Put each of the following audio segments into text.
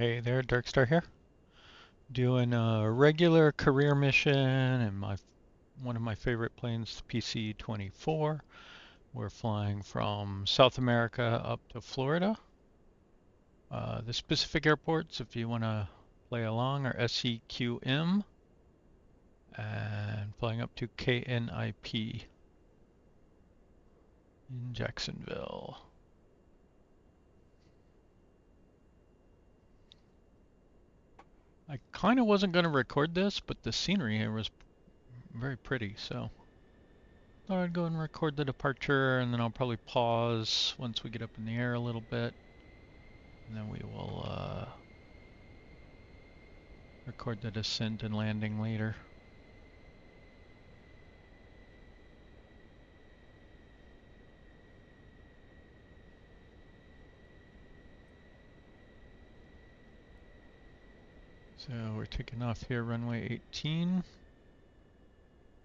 Hey there, Darkstar here. Doing a regular career mission and one of my favorite planes, the PC-24. We're flying from South America up to Florida. The specific airports, if you want to play along, are SEQM and flying up to KNIP in Jacksonville. I kind of wasn't going to record this, but the scenery here was very pretty, so thought I'd go and record the departure, and then I'll probably pause once we get up in the air a little bit, and then we will record the descent and landing later. So we're taking off here, runway 18,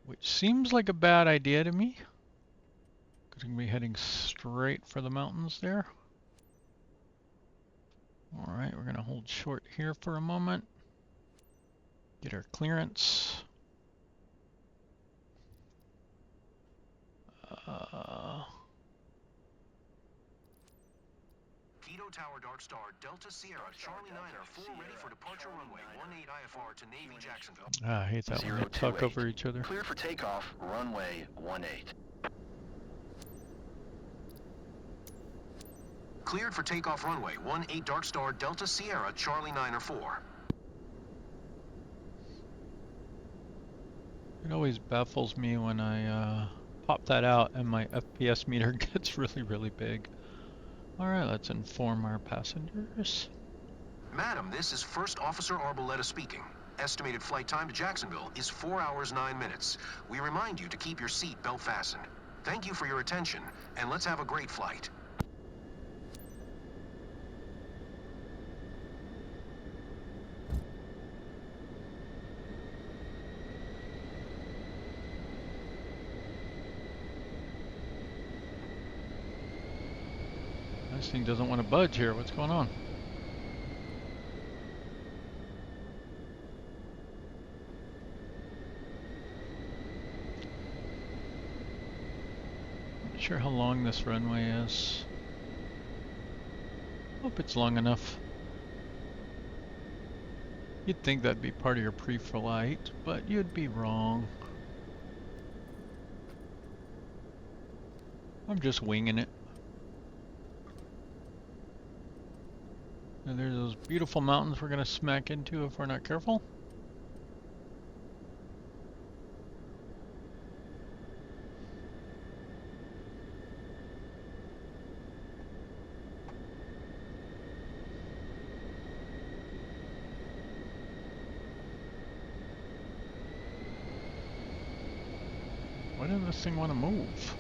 which seems like a bad idea to me, because we're going to be heading straight for the mountains there. Alright, we're going to hold short here for a moment, get our clearance. Tower Darkstar Delta Sierra Charlie 9er 4 ready for departure runway 18 IFR to Navy Jacksonville. I hate that when they talk over each other. Clear for takeoff runway 18. Cleared for takeoff runway 18 Darkstar Delta Sierra Charlie 9er 4. It always baffles me when I pop that out and my FPS meter gets really big. Alright, let's inform our passengers. Madam, this is First Officer Arboleta speaking. Estimated flight time to Jacksonville is 4 hours 9 minutes. We remind you to keep your seat belt fastened. Thank you for your attention, and let's have a great flight. This thing doesn't want to budge here. What's going on? Not sure how long this runway is. Hope it's long enough. You'd think that'd be part of your pre-flight, but you'd be wrong. I'm just winging it. And there's those beautiful mountains we're going to smack into if we're not careful. Why doesn't this thing want to move?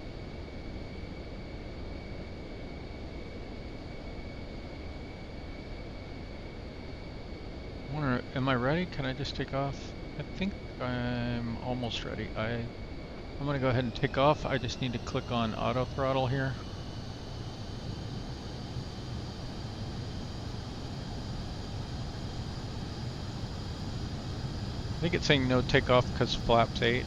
Am I ready? Can I just take off? I think I'm almost ready. I'm gonna go ahead and take off. I just need to click on auto throttle here. I think it's saying no takeoff because flaps 8.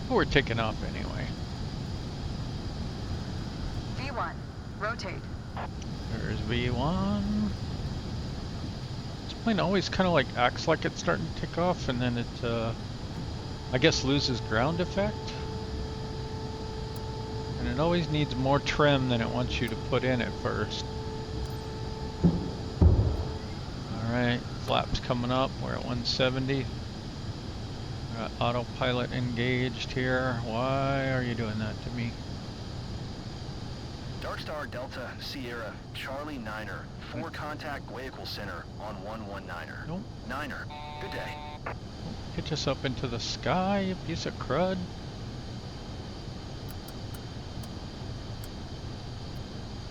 We're taking off anyway. V1, rotate. There's V1. This plane always kind of like acts like it's starting to take off, and then it, I guess, loses ground effect. And it always needs more trim than it wants you to put in at first. Alright, flaps coming up. We're at 170. Got autopilot engaged here. Why are you doing that to me? Darkstar Delta Sierra Charlie 9er 4 contact vehicle center on 119er. Nope. 9er, good day. Pitch us up into the sky, you piece of crud.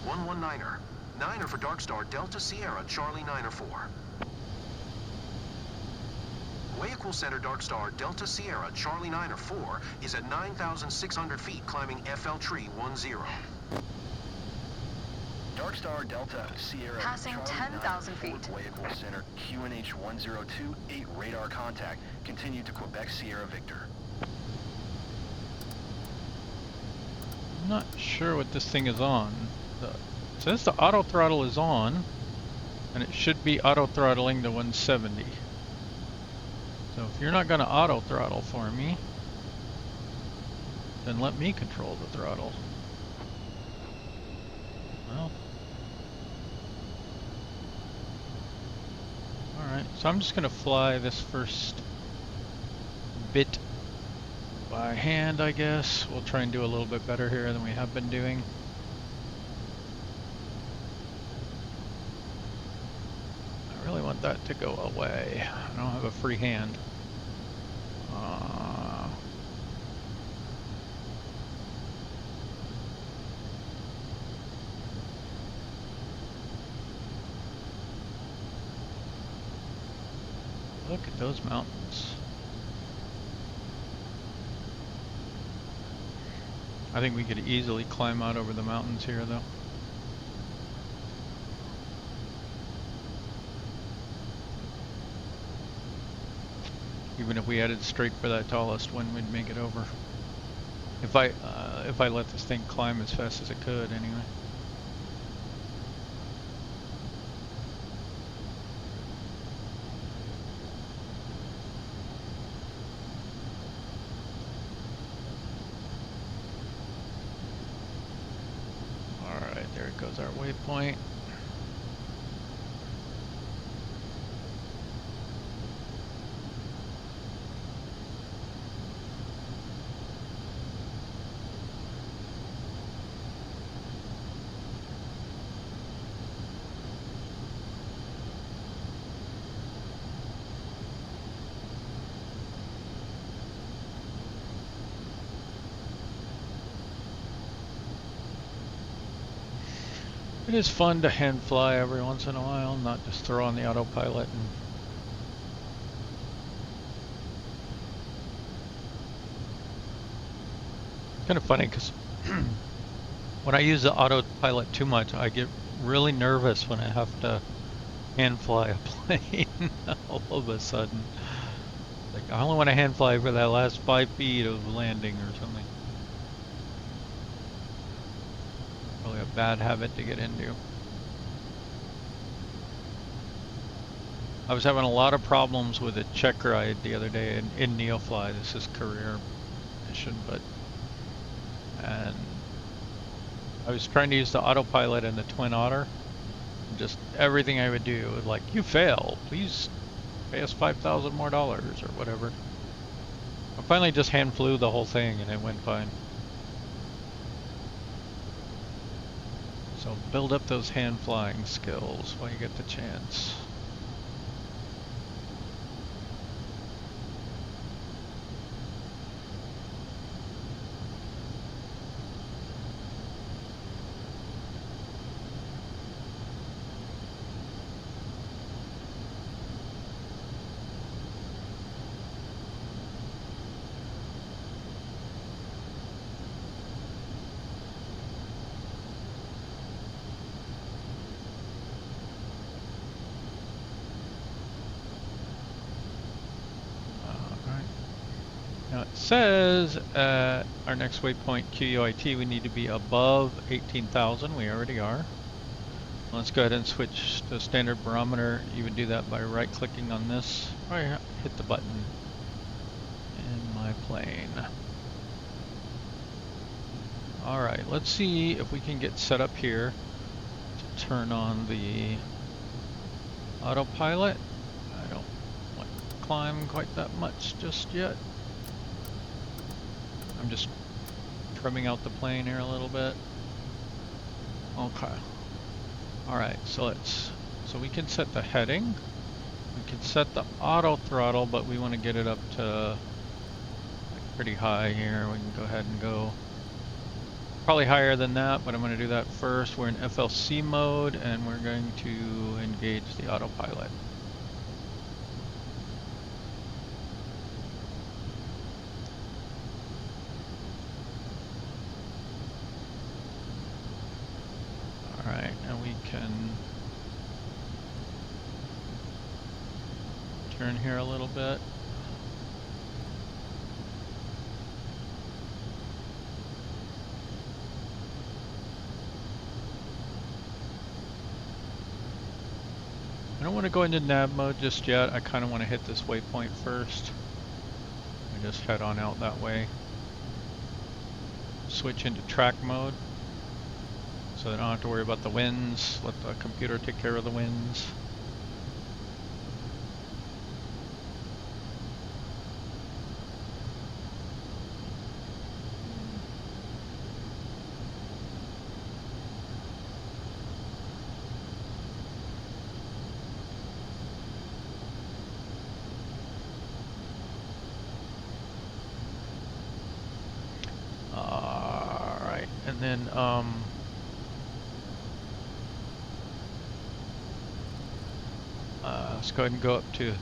One 9er. 9er for Darkstar Delta Sierra Charlie 9er 4. Vehicle Center Dark Star Delta Sierra Charlie 9 or 4 is at 9,600 feet climbing FL Tree 10. Dark Star Delta Sierra Passing Charlie 10,000 9 feet. Vehicle Center QNH 1028 radar contact. Continue to Quebec Sierra Victor. I'm not sure what this thing is on. It says the auto throttle is on, and it should be auto throttling to 170. So if you're not going to auto throttle for me, then let me control the throttle. Well, alright, so I'm just going to fly this first bit by hand, I guess. We'll try and do a little bit better here than we have been doing. I really want that to go away. I don't have a free hand. Look at those mountains. I think we could easily climb out over the mountains here, though. Even if we headed straight for that tallest one, we'd make it over. If I let this thing climb as fast as it could, anyway. Alright, there goes our waypoint. It is fun to hand fly every once in a while, not just throw on the autopilot and kind of funny because when I use the autopilot too much, I get really nervous when I have to hand fly a plane all of a sudden. Like, I only want to hand fly for that last 5 feet of landing or something. Probably a bad habit to get into. I was having a lot of problems with a check ride the other day in Neofly. This is career mission, and I was trying to use the autopilot in the Twin Otter. Just everything I would do was like, you fail, please pay us $5,000 more or whatever. I finally just hand flew the whole thing and it went fine. So build up those hand flying skills while you get the chance. Now it says at our next waypoint QUIT we need to be above 18,000. We already are. Let's go ahead and switch to standard barometer. You would do that by right clicking on this or hit the button in my plane. Alright, let's see if we can get set up here to turn on the autopilot. I don't want to climb quite that much just yet. I'm just trimming out the plane here a little bit. Okay. Alright, so we can set the heading. We can set the auto throttle, but we want to get it up to like pretty high here. We can go ahead and go probably higher than that, but I'm going to do that first. We're in FLC mode and we're going to engage the autopilot. can turn here a little bit. I don't want to go into nav mode just yet. I kind of want to hit this waypoint first. I just head on out that way. Switch into track mode so that I don't have to worry about the winds. Let the computer take care of the winds. And then let's go ahead and go up to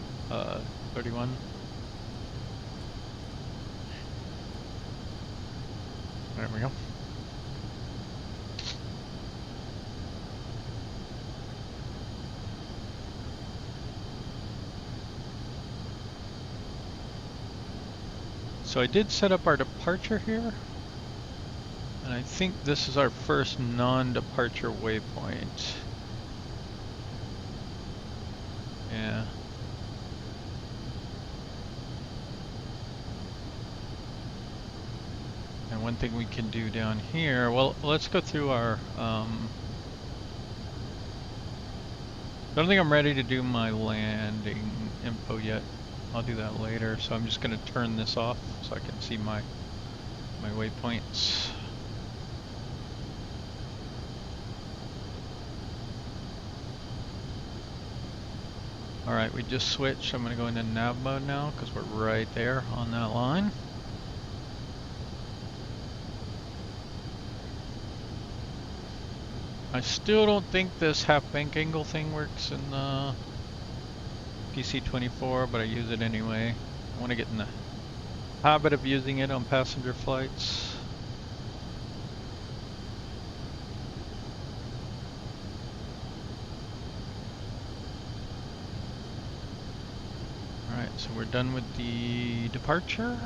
31. There we go. So I did set up our departure here. And I think this is our first non-departure waypoint. Yeah. And one thing we can do down here, well, let's go through our, I don't think I'm ready to do my landing info yet. I'll do that later. So I'm just gonna turn this off so I can see my waypoints. Alright, we just switched. I'm going to go into nav mode now because we're right there on that line. I still don't think this half bank angle thing works in the PC-24, but I use it anyway. I want to get in the habit of using it on passenger flights. So we're done with the departure.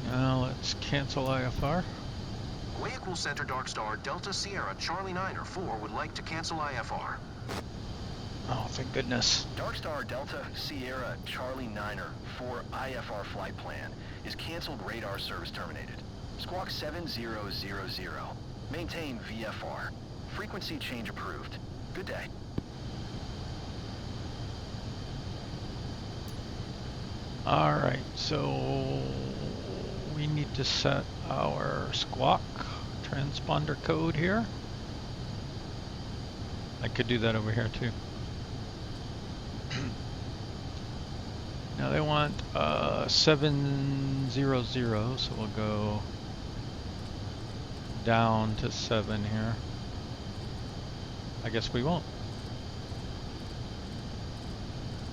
Now let's cancel IFR. Vehicle Center Dark Star Delta Sierra Charlie 9er 4 would like to cancel IFR. Oh, thank goodness. Dark Star Delta Sierra Charlie 9er 4 IFR flight plan is canceled. Radar service terminated. Squawk 7000. Maintain VFR. Frequency change approved. Good day. Alright, so we need to set our squawk transponder code here. I could do that over here too. Now they want 700, so we'll go down to 7 here. I guess we won't.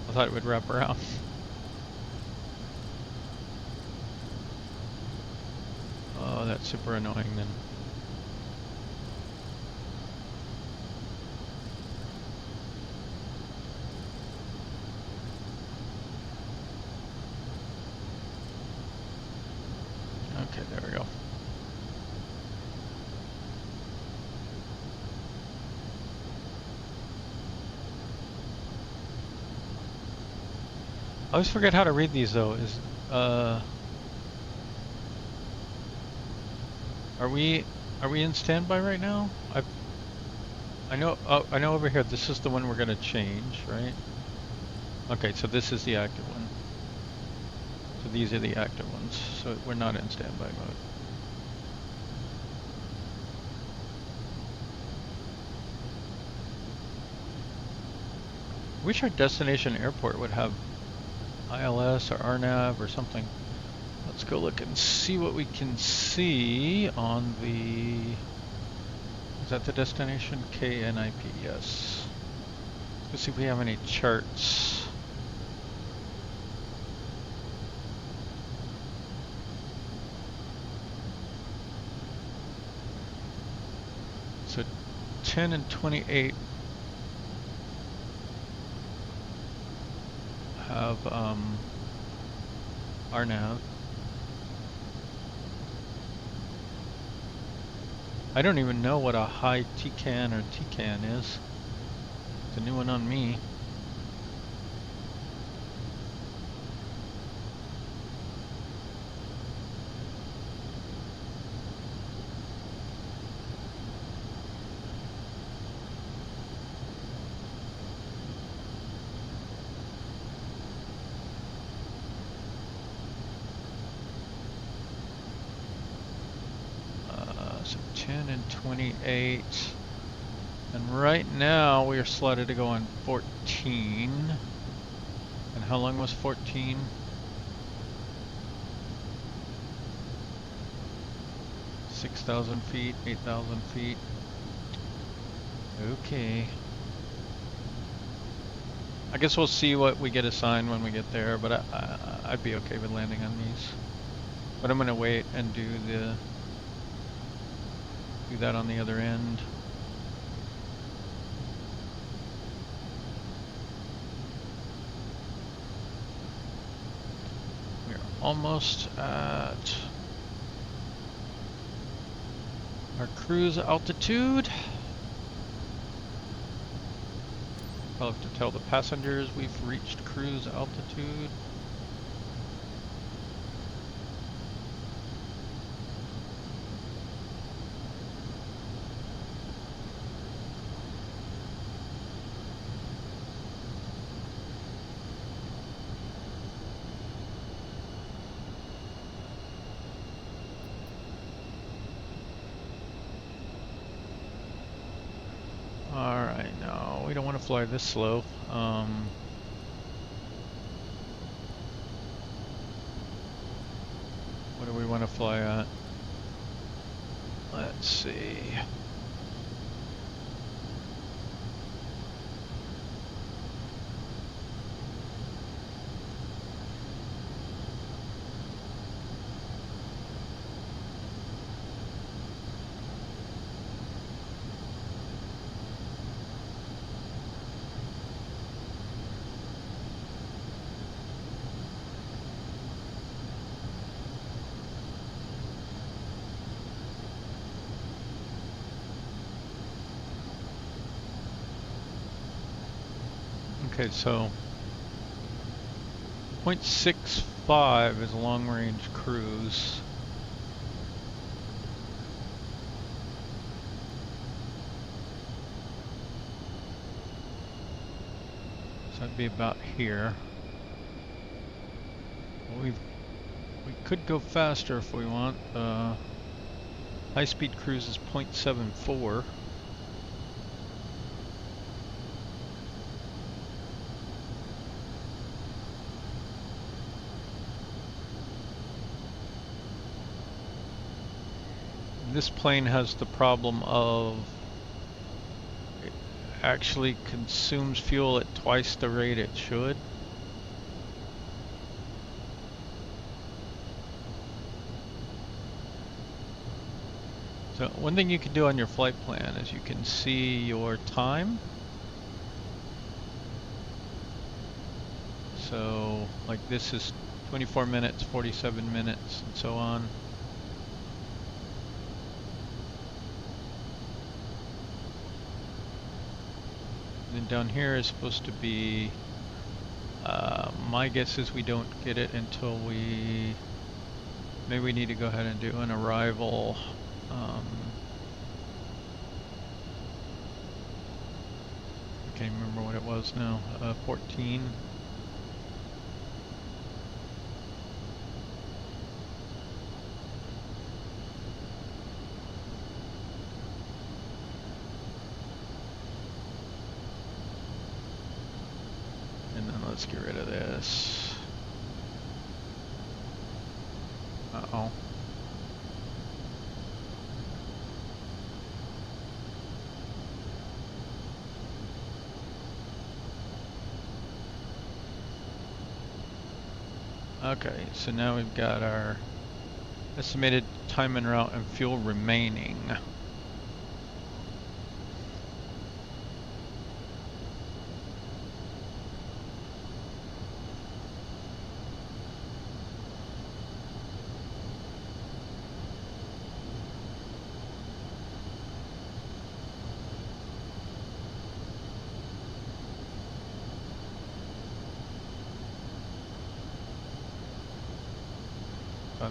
I thought it would wrap around. Oh, that's super annoying then. Okay, there we go. I always forget how to read these though. Are we in standby right now? I know over here this is the one we're gonna change, right? Okay, so this is the active one. So these are the active ones. So we're not in standby mode. Wish our destination airport would have ILS or RNAV or something. Let's go look and see what we can see on the... Is that the destination? KNIP, yes. Let's see if we have any charts. 10 and 28 have RNAV. I don't even know what a high TCAN or TCAN is. It's a new one on me. So 10 and 28. And right now we are slotted to go on 14. And how long was 14? 6,000 feet, 8,000 feet. Okay. I guess we'll see what we get assigned when we get there, but I'd be okay with landing on these. But I'm gonna wait and do that on the other end. We're almost at our cruise altitude. I'll have to tell the passengers we've reached cruise altitude. Alright, no, we don't want to fly this slow. What do we want to fly at? Let's see. Okay, so 0.65 is a long-range cruise. So that'd be about here. We could go faster if we want. High-speed cruise is 0.74. This plane has the problem of it actually consumes fuel at twice the rate it should. So one thing you can do on your flight plan is you can see your time. So like this is 24 minutes, 47 minutes, and so on. And then down here is supposed to be, my guess is we don't get it until maybe we need to go ahead and do an arrival. I can't remember what it was now, 14. Let's get rid of this. Uh-oh. Okay, so now we've got our estimated time en route and fuel remaining.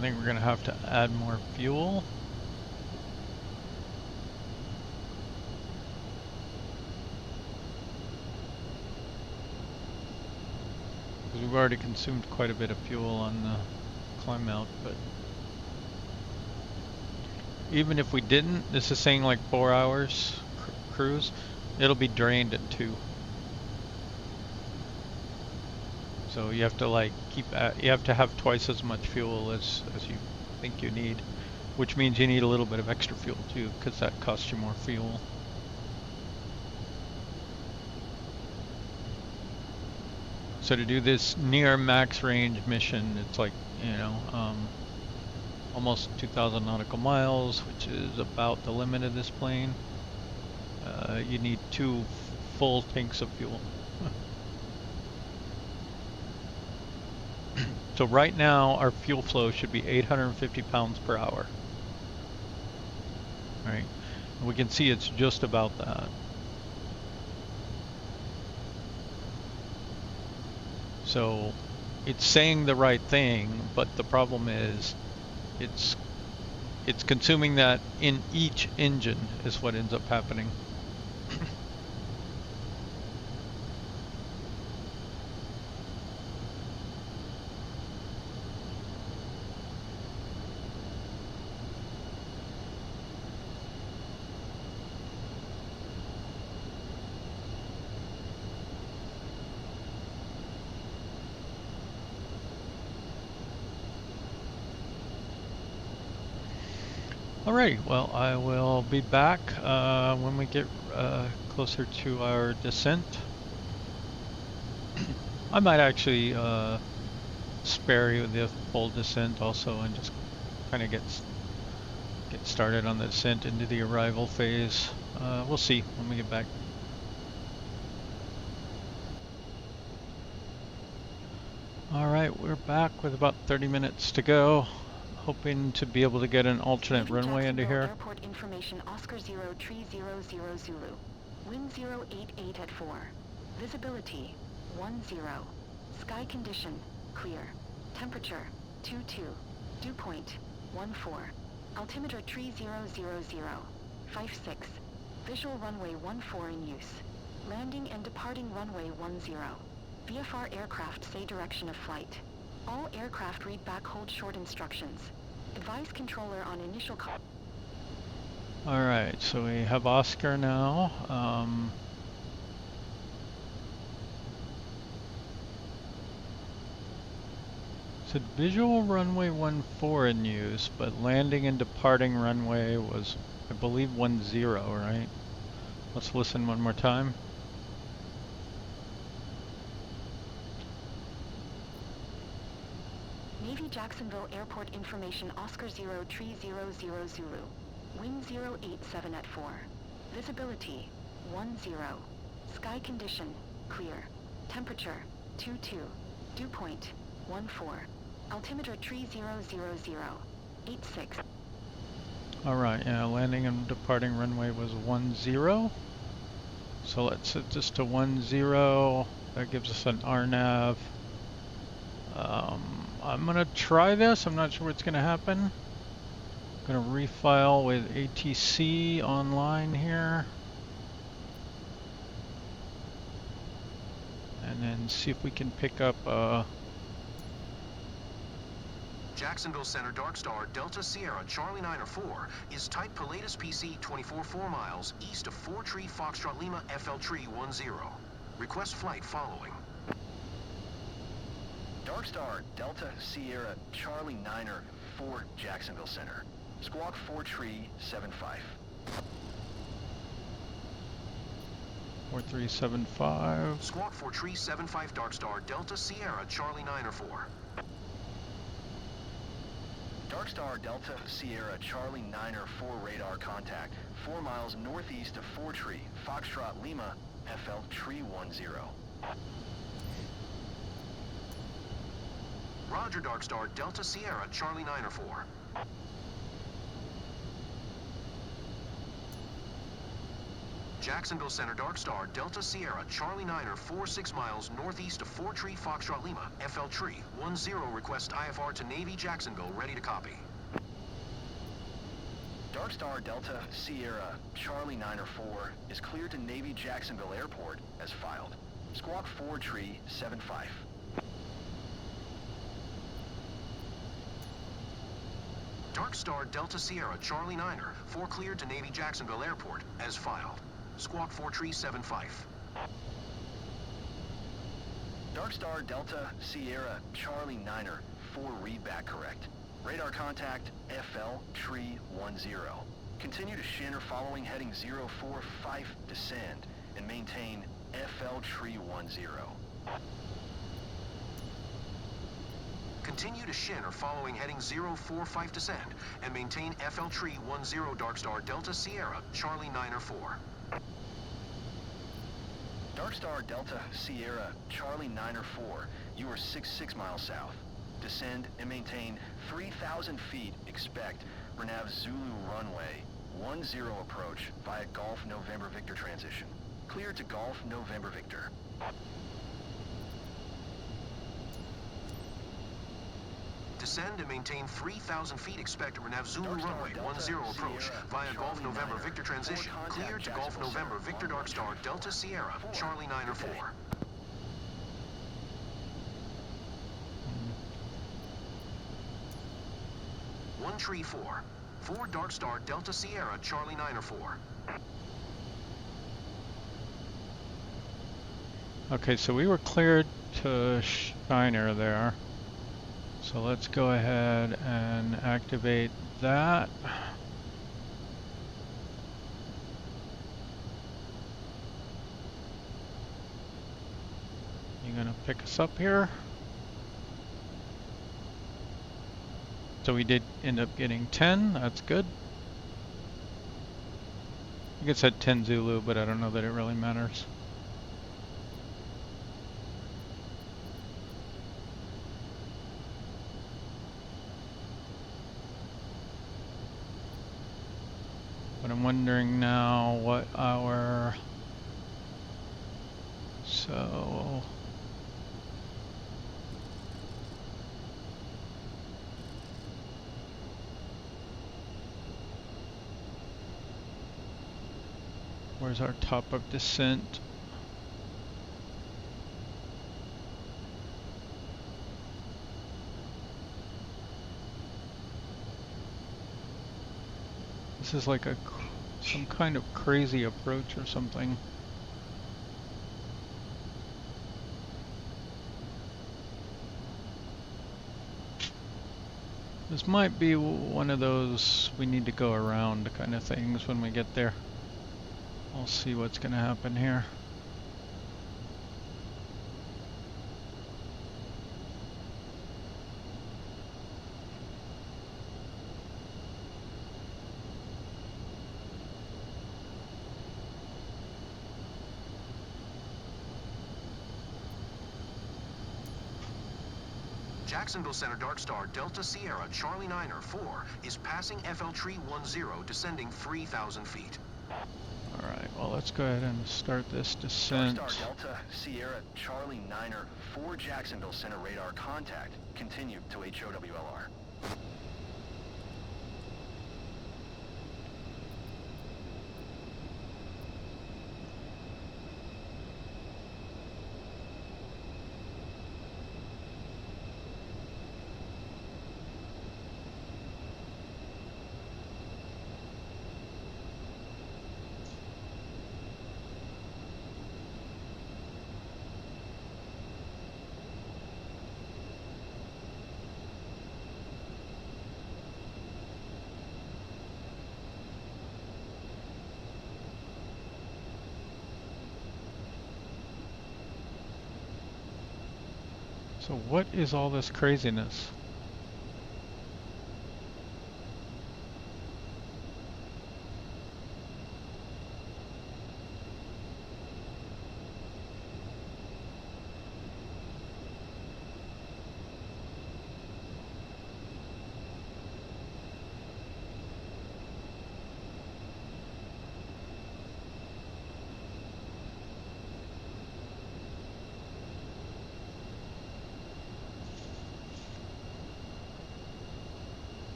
I think we're gonna have to add more fuel. Because we've already consumed quite a bit of fuel on the climb out, but even if we didn't, this is saying like 4 hours cruise, it'll be drained in 2. So you have to like you have to have twice as much fuel as you think you need, which means you need a little bit of extra fuel too, because that costs you more fuel. So to do this near max range mission, it's like, you know, almost 2,000 nautical miles, which is about the limit of this plane. You need 2 full tanks of fuel. So right now, our fuel flow should be 850 pounds per hour. All right, and we can see it's just about that. So it's saying the right thing, but the problem is it's consuming that in each engine is what ends up happening. Alright, well, I will be back when we get closer to our descent. I might actually spare you the full descent also and just kind of get started on the descent into the arrival phase. We'll see when we get back. Alright, we're back with about 30 minutes to go. Hoping to be able to get an alternate runway into here. Airport information Oscar 0 Tree 00 Zulu. Wind 088 at 4. Visibility 10. Sky condition clear. Temperature 22. Dew point 14. Altimeter tree 000. 56. Visual runway 14 in use. Landing and departing runway 10. VFR aircraft say direction of flight. All aircraft read back hold short instructions. Advise controller on initial call. Alright, so we have Oscar now. So visual runway 14 in use, but landing and departing runway was, I believe, 10, right? Let's listen one more time. Navy Jacksonville Airport information Oscar 0 Tree 000 Zulu. Wind 087 at 4. Visibility 10. Sky condition clear. Temperature 22. Dew point 14. Altimeter tree 000. 86. Alright, yeah, landing and departing runway was 10. So let's set this to 10. That gives us an RNAV. I'm gonna try this. I'm not sure what's gonna happen. I'm gonna refile with ATC online here. And then see if we can pick up Jacksonville Center Dark Star Delta Sierra Charlie 9 or 4 is type Pilatus PC-24 4 miles east of 4 Tree Foxtrot Lima FL Tree 10. Request flight following. Dark Star Delta Sierra Charlie 9er 4 Jacksonville Center. Squawk 4 Tree 75. 4375. Squawk 4 Tree 75 Dark Star Delta Sierra Charlie 9 or 4. Dark Star Delta Sierra Charlie 9er 4 radar contact 4 miles northeast of 4 Tree Foxtrot Lima FL Tree 10. Roger, Dark Star Delta Sierra Charlie 9 or 4. Jacksonville Center Dark Star Delta Sierra Charlie Niner 46 miles northeast of 4 Tree Foxtrot Lima, FL Tree 10 request IFR to Navy Jacksonville, ready to copy. Dark Star Delta Sierra Charlie Niner 4 is cleared to Navy Jacksonville Airport as filed. Squawk 4 Tree 75. Dark Star Delta Sierra Charlie Niner 4 cleared to Navy Jacksonville Airport as filed. Squawk 4 Tree 75. Dark Star Delta Sierra Charlie Niner 4 readback correct. Radar contact FL Tree 10. Continue to Shin or following heading 045 descend and maintain FL Tree 10. Continue to Shin or following heading 045 descend and maintain FL Tree 10 Dark Star Delta Sierra Charlie Niner 4. Dark Star Delta Sierra Charlie Niner 4, you are 6 miles south. Descend and maintain 3,000 feet. Expect Renav Zulu runway 10 approach via Golf November Victor transition. Clear to Golf November Victor. Descend and maintain 3,000 feet. Expect Renav Zulu runway 10 approach via Golf November Victor transition. Clear to Golf November Victor Dark Star Delta Sierra Charlie Niner 4. 1 Tree 4. 4 Dark Star Delta Sierra Charlie Niner 4. Okay, so we were cleared to Shiner there. So let's go ahead and activate that. You gonna pick us up here? So we did end up getting 10, that's good. I think it said 10 Zulu, but I don't know that it really matters. But I'm wondering now what our... So... Where's our top of descent? This is like some kind of crazy approach or something. This might be one of those we need to go around kind of things when we get there. We'll see what's going to happen here. Jacksonville Center Dark Star Delta Sierra Charlie Niner 4 is passing FL Tree 10, descending 3,000 feet. Alright, well let's go ahead and start this descent. Dark Star Delta Sierra Charlie Niner 4 Jacksonville Center radar contact. Continue to HOWLR. So what is all this craziness?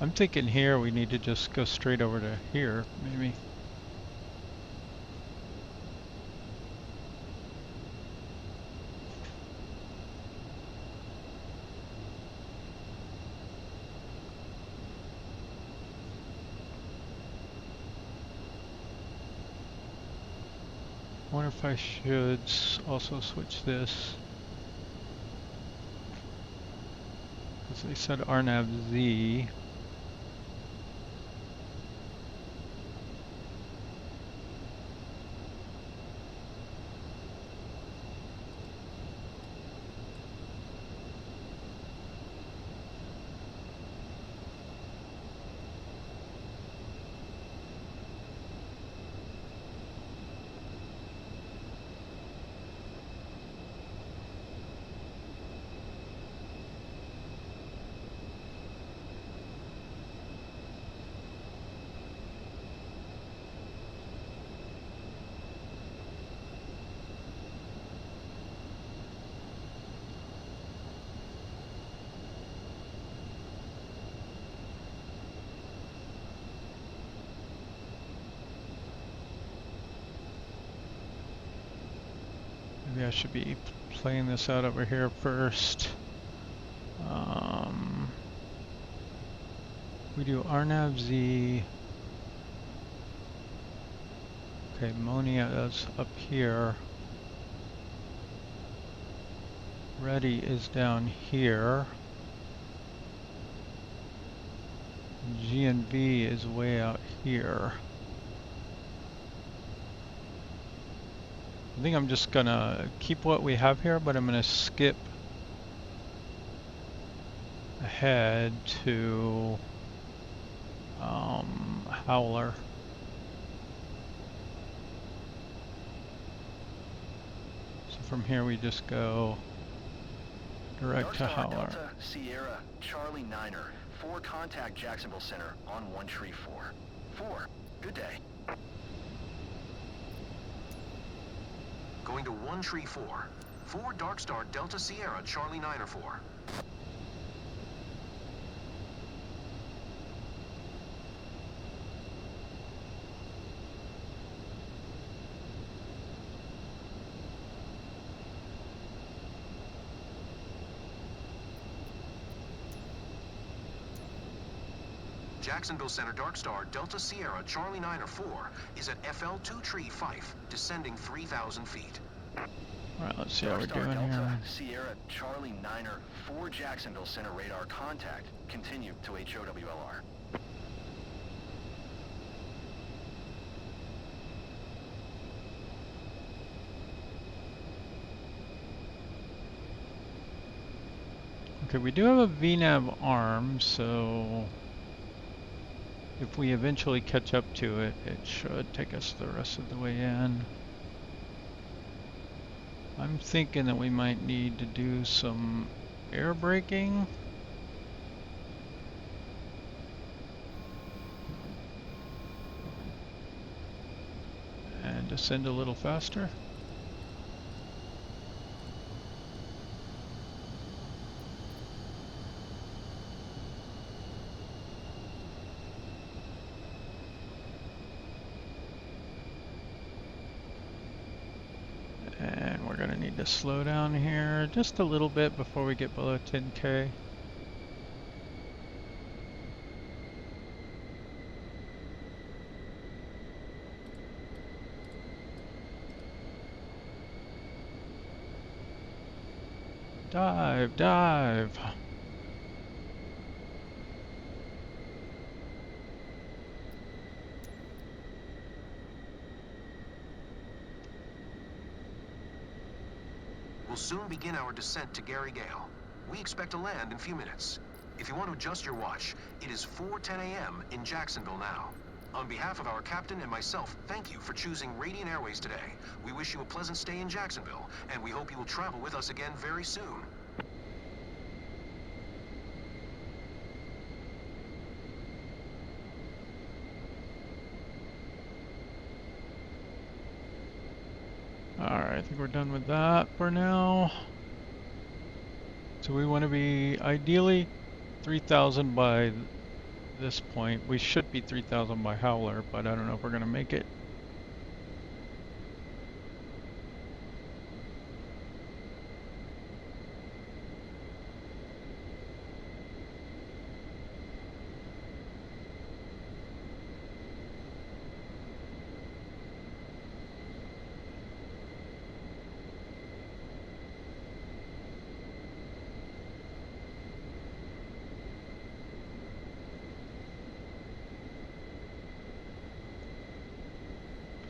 I'm thinking here we need to just go straight over to here, maybe. I wonder if I should also switch this. Because they said RNAV-Z. Maybe I should be playing this out over here first. We do RNAV-Z. Okay, Monia is up here. Ready is down here. G and V is way out here. I think I'm just gonna keep what we have here, but I'm gonna skip ahead to Howler. So from here we just go direct to Howler. Delta Sierra Charlie 9er, 4 contact Jacksonville Center on 134. 4, good day. Going to 134. 4 Dark Star Delta Sierra Charlie 9er 4. Jacksonville Center Dark Star Delta Sierra Charlie 9er 4 is at FL2 Tree Fife, descending 3,000 feet. Alright, let's see how we're Star doing Delta here. Sierra Charlie 9er 4 Jacksonville Center radar contact. Continue to HOWLR. Okay, we do have a VNAV arm, so if we eventually catch up to it, it should take us the rest of the way in. I'm thinking that we might need to do some air braking. And descend a little faster. And we're going to need to slow down here just a little bit before we get below 10K. Dive, dive. We'll soon begin our descent to Gary Gale. We expect to land in a few minutes. If you want to adjust your watch, it is 4:10 a.m. in Jacksonville now. On behalf of our captain and myself, thank you for choosing Radiant Airways today. We wish you a pleasant stay in Jacksonville, and we hope you will travel with us again very soon. Alright, I think we're done with that for now. So we want to be ideally 3,000 by this point. We should be 3,000 by Howler, but I don't know if we're going to make it.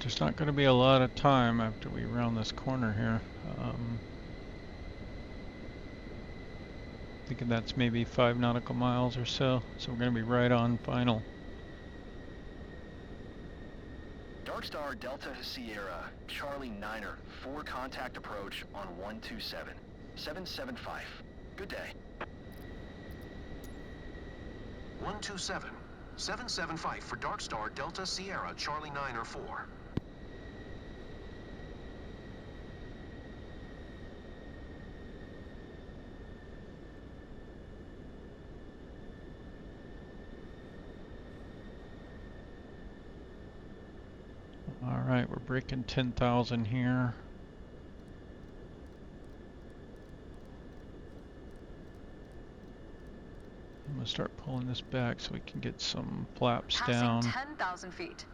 There's not going to be a lot of time after we round this corner here. Thinking that's maybe 5 nautical miles or so. So we're going to be right on final. Dark Star Delta Sierra, Charlie Niner, 4 contact approach on 127. 775. Good day. 127. 775 for Dark Star Delta Sierra Charlie 9 or 4. Alright, we're breaking 10,000 here. I'm going to start pulling this back so we can get some flaps down. Passing 10,000 feet.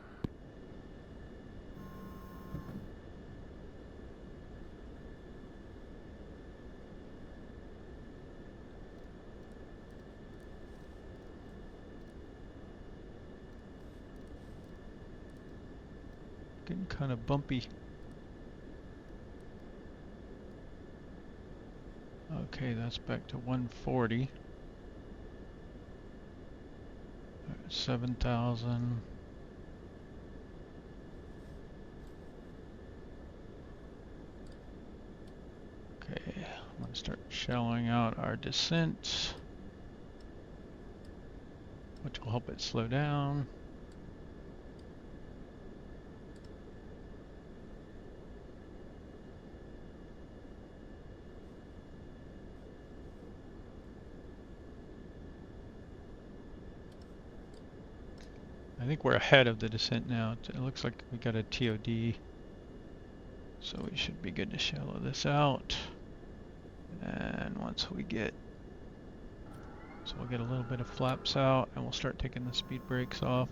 Getting kind of bumpy. Okay, that's back to 140. 7,000. Okay, I'm going to start shallowing out our descent, which will help it slow down. I think we're ahead of the descent now. It looks like we got a TOD, so we should be good to shallow this out. And once we get, so we'll get a little bit of flaps out and we'll start taking the speed brakes off.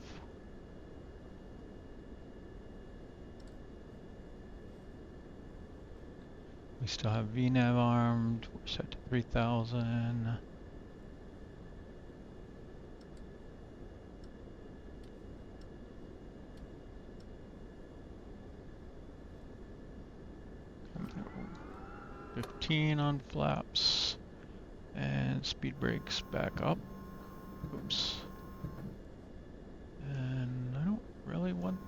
We still have VNAV armed. We're set to 3,000. Okay, 15 on flaps and speed brakes back up. Oops. And I don't really want.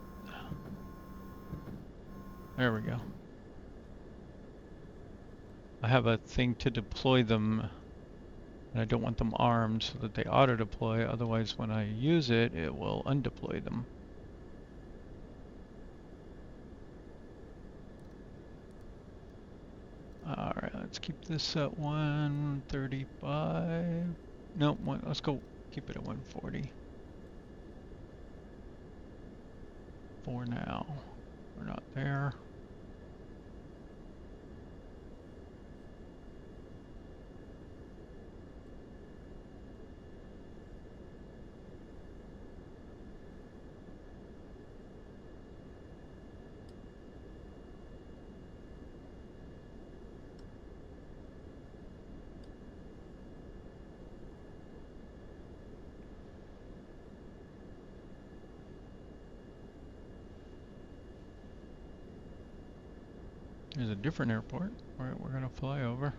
There we go. I have a thing to deploy them, and I don't want them armed so that they auto deploy, otherwise when I use it, it will undeploy them. Alright, let's keep this at 135. Nope, let's go keep it at 140. For now. We're not there. There's a different airport. Alright, we're gonna fly over.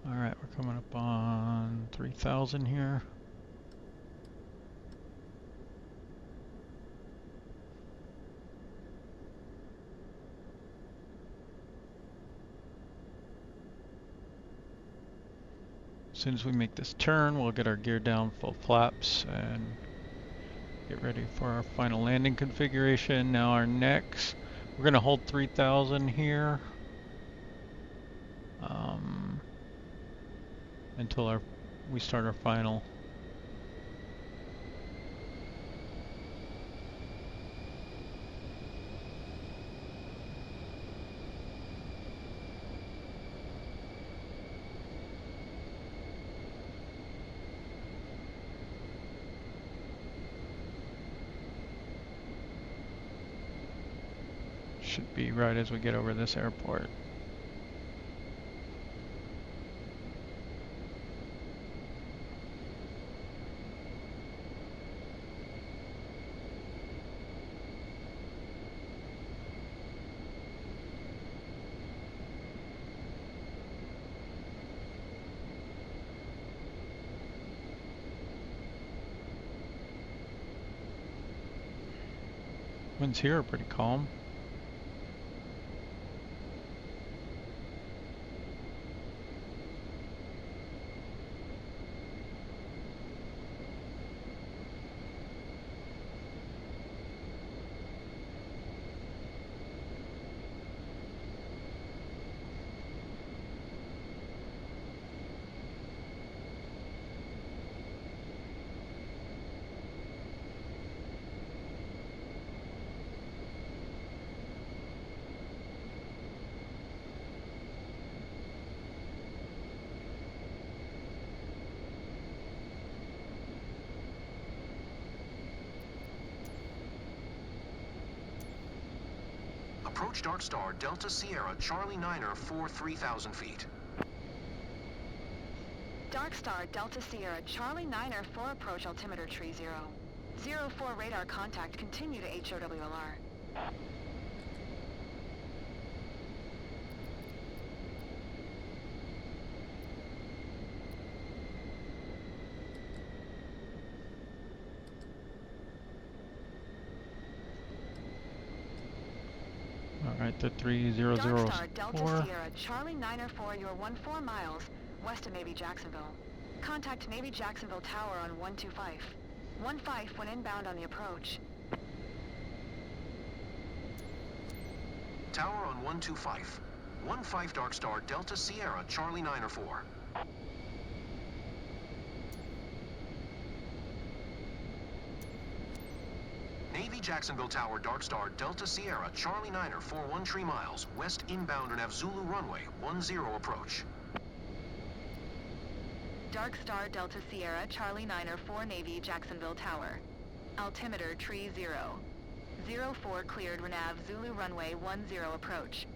Alright, we're coming up on 3,000 here. soon as we make this turn, we'll get our gear down, full flaps, and get ready for our final landing configuration. Now our next, we're going to hold 3,000 here until we start our final. Should be right as we get over this airport. Winds here are pretty calm. Approach Dark Star Delta Sierra Charlie Niner for 3,000 feet. Dark Star Delta Sierra Charlie Niner 4 approach altimeter tree 0. 04 radar contact, continue to HOWLR. Alright, the 3004. Dark Star Delta Sierra Charlie Niner 4, you're 14 miles west of Navy Jacksonville. Contact Navy Jacksonville Tower on 125. 15 when inbound on the approach. Tower on 125. 15 Dark Star Delta Sierra Charlie Niner 4. Navy Jacksonville Tower Dark Star Delta Sierra Charlie Niner 413 miles west inbound on Zulu runway 10 approach. Dark Star Delta Sierra Charlie Niner 4 Navy Jacksonville Tower. Altimeter tree 0. 04 cleared Renav Zulu runway 10 approach.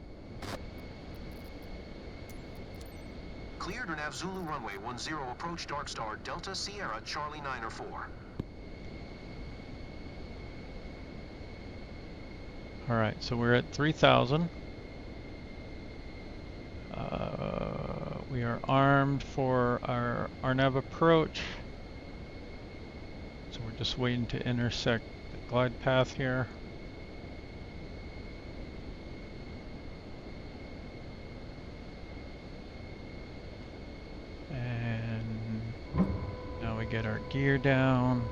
Cleared Renav Zulu runway 10 approach Dark Star Delta Sierra Charlie Niner 4. Alright, so we're at 3,000. We are armed for our RNAV approach. So we're just waiting to intersect the glide path here. And now we get our gear down.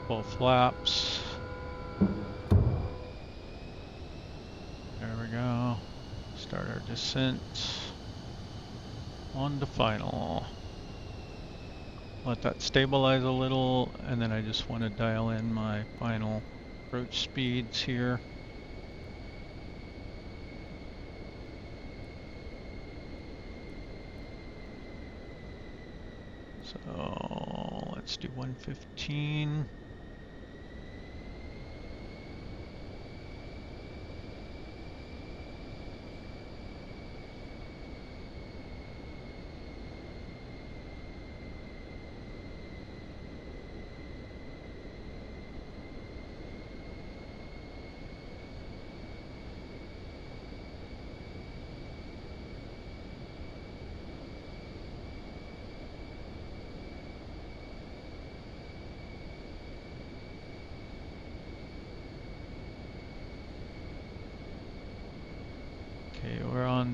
Full flaps. There we go. Start our descent on to final. Let that stabilize a little, and then I just want to dial in my final approach speeds here. So let's do 115.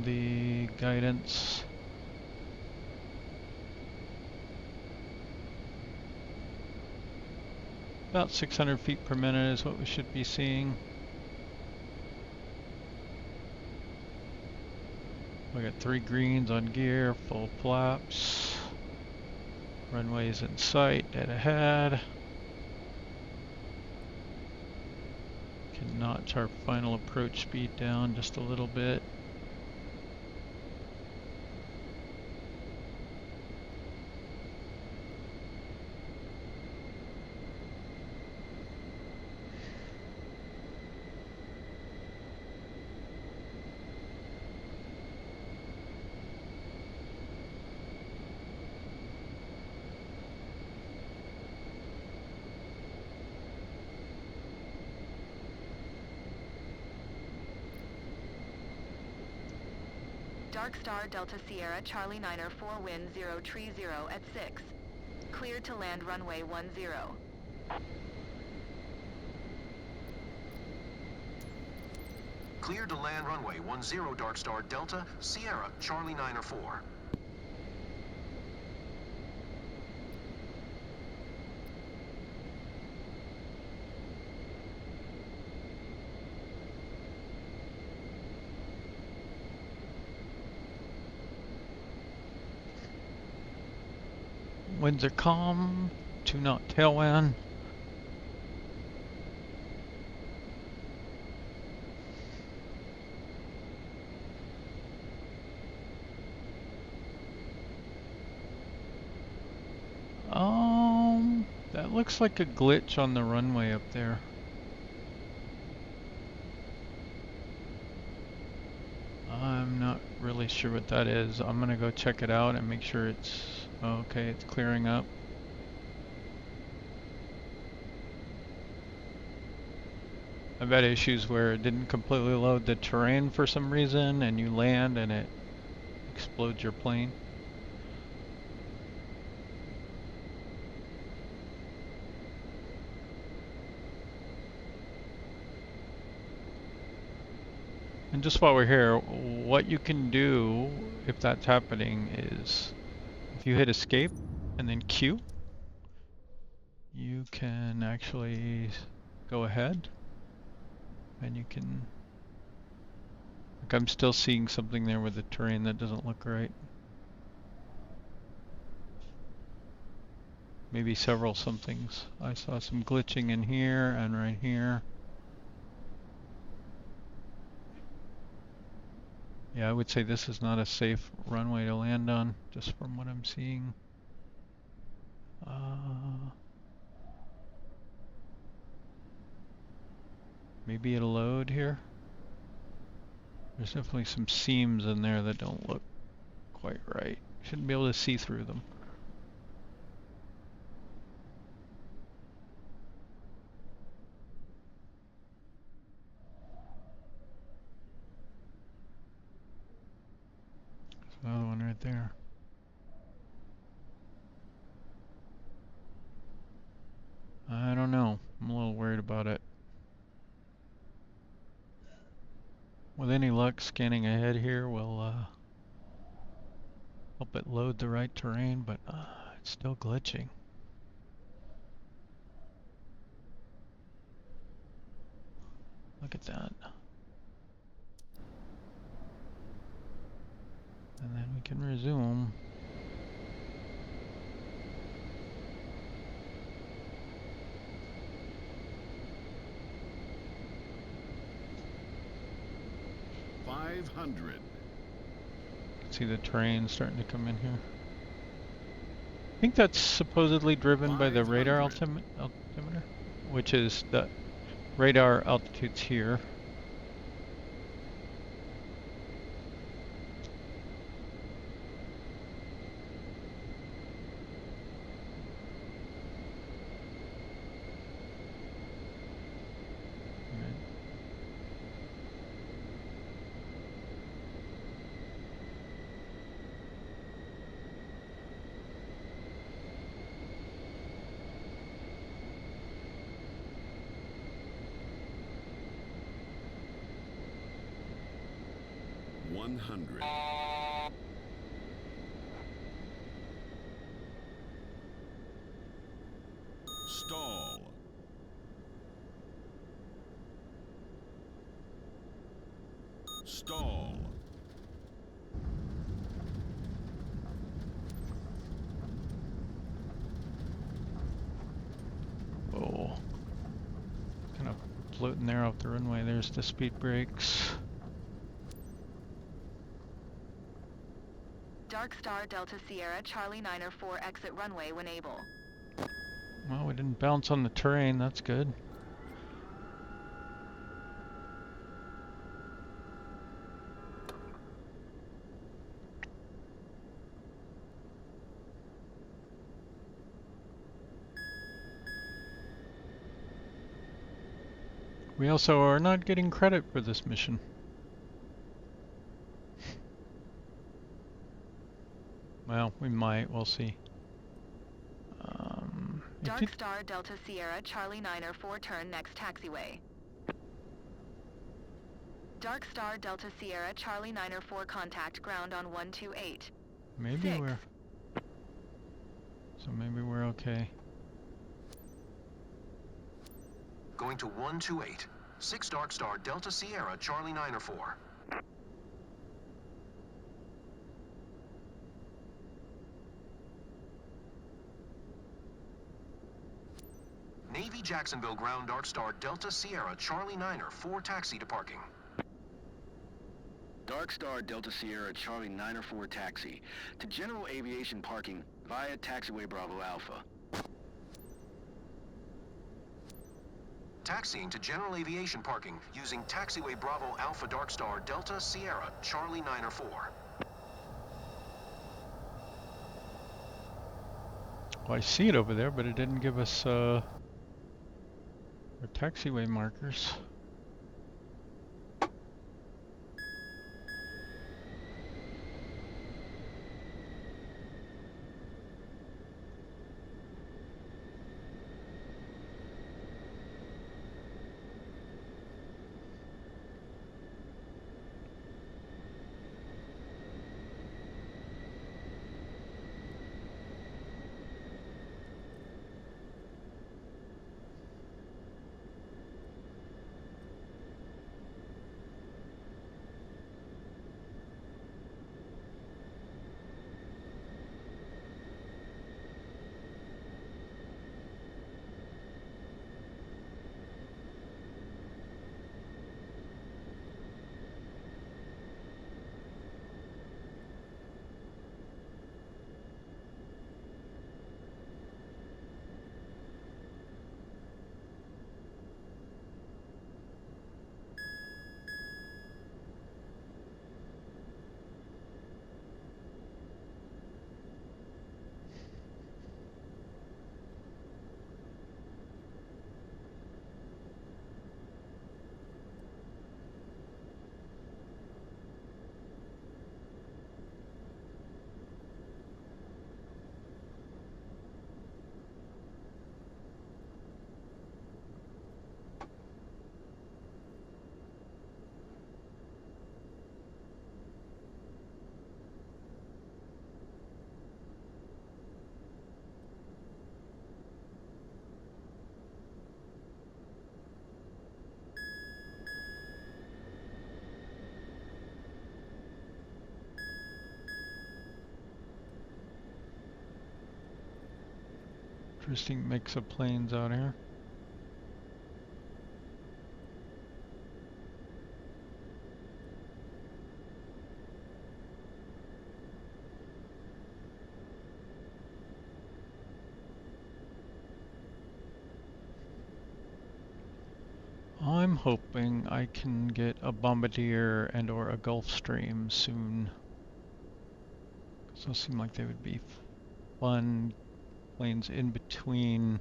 the guidance. About 600 feet per minute is what we should be seeing. We got 3 greens on gear, full flaps. Runway's in sight, dead ahead. Can notch our final approach speed down just a little bit. Dark Star Delta Sierra Charlie 9er 4 wind 030 at 6. Cleared to land runway 10. Cleared to land runway 10 Dark Star Delta Sierra Charlie 9er 4. Winds are calm, 2-knot tailwind. That looks like a glitch on the runway up there. I'm not really sure what that is. I'm gonna go check it out and make sure it's okay. It's clearing up. I've had issues where it didn't completely load the terrain for some reason, and you land and it explodes your plane. And just while we're here, what you can do if that's happening is if you hit escape and then Q, you can actually go ahead and you can, like, I'm still seeing something there with the terrain that doesn't look right. Maybe several somethings. I saw some glitching in here and right here. Yeah, I would say this is not a safe runway to land on, just from what I'm seeing. Maybe it'll load here. There's definitely some seams in there that don't look quite right. Shouldn't be able to see through them. There's another one right there. I don't know. I'm a little worried about it. With any luck, scanning ahead here will help it load the right terrain, but it's still glitching. Look at that. And then we can resume. See the terrain starting to come in here. I think that's supposedly driven by the radar altimeter, which is the radar altitudes here. 100. Stall. Stall. Oh, kind of floating there off the runway. There's the speed brakes. Dark Star Delta Sierra Charlie 904 exit runway when able. Well, we didn't bounce on the terrain. That's good. We also are not getting credit for this mission. Well, we might. We'll see. Dark Star Delta Sierra Charlie 904 turn next taxiway. Dark Star Delta Sierra Charlie 904 contact ground on 128. Maybe 6. we're... So maybe we're okay. Going to 128. 6 Dark Star Delta Sierra Charlie 904. Navy Jacksonville ground Dark Star Delta Sierra Charlie 904 taxi to parking. Dark Star Delta Sierra Charlie 904 taxi to general aviation parking via taxiway Bravo Alpha. Taxiing to general aviation parking using taxiway Bravo Alpha Dark Star Delta Sierra Charlie 904. Well, I see it over there, but it didn't give us our taxiway markers. Interesting mix of planes out here. I'm hoping I can get a Bombardier and or a Gulfstream soon. Those seem like they would be fun planes in between,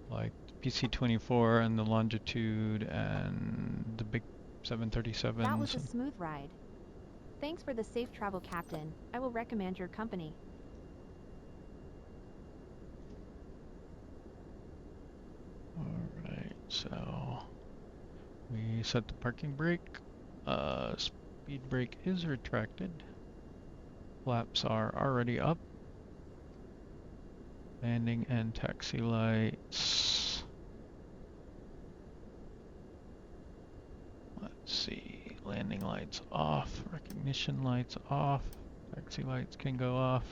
like PC-24 and the Longitude and the big 737s. That was a smooth ride. Thanks for the safe travel, Captain. I will recommend your company. Alright, so we set the parking brake. Speed brake is retracted. Flaps are already up. Landing and taxi lights. Let's see. Landing lights off. Recognition lights off. Taxi lights can go off.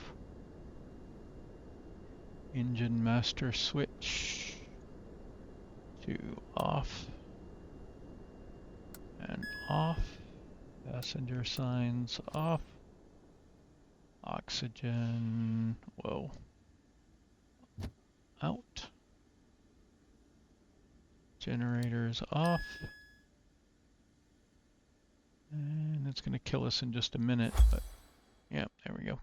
Engine master switch to off and off. Passenger signs off. Oxygen, whoa, out. Generators off. And it's going to kill us in just a minute, but yeah, there we go.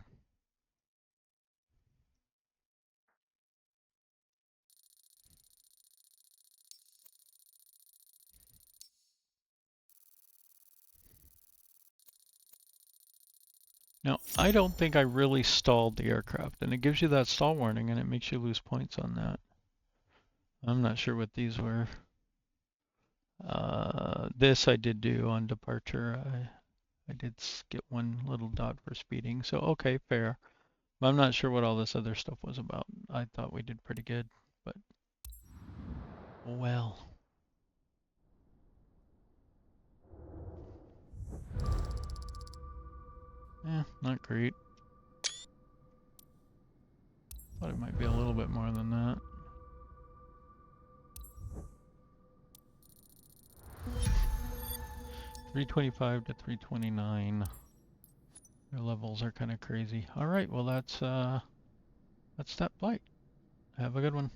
Now, I don't think I really stalled the aircraft, and it gives you that stall warning, and it makes you lose points on that. I'm not sure what these were. This I did do on departure. I did get one little dot for speeding, so okay, fair. But I'm not sure what all this other stuff was about. I thought we did pretty good, but well. Not great. Thought it might be a little bit more than that. $325 to $329. Their levels are kind of crazy. All right, well that's that flight. Have a good one.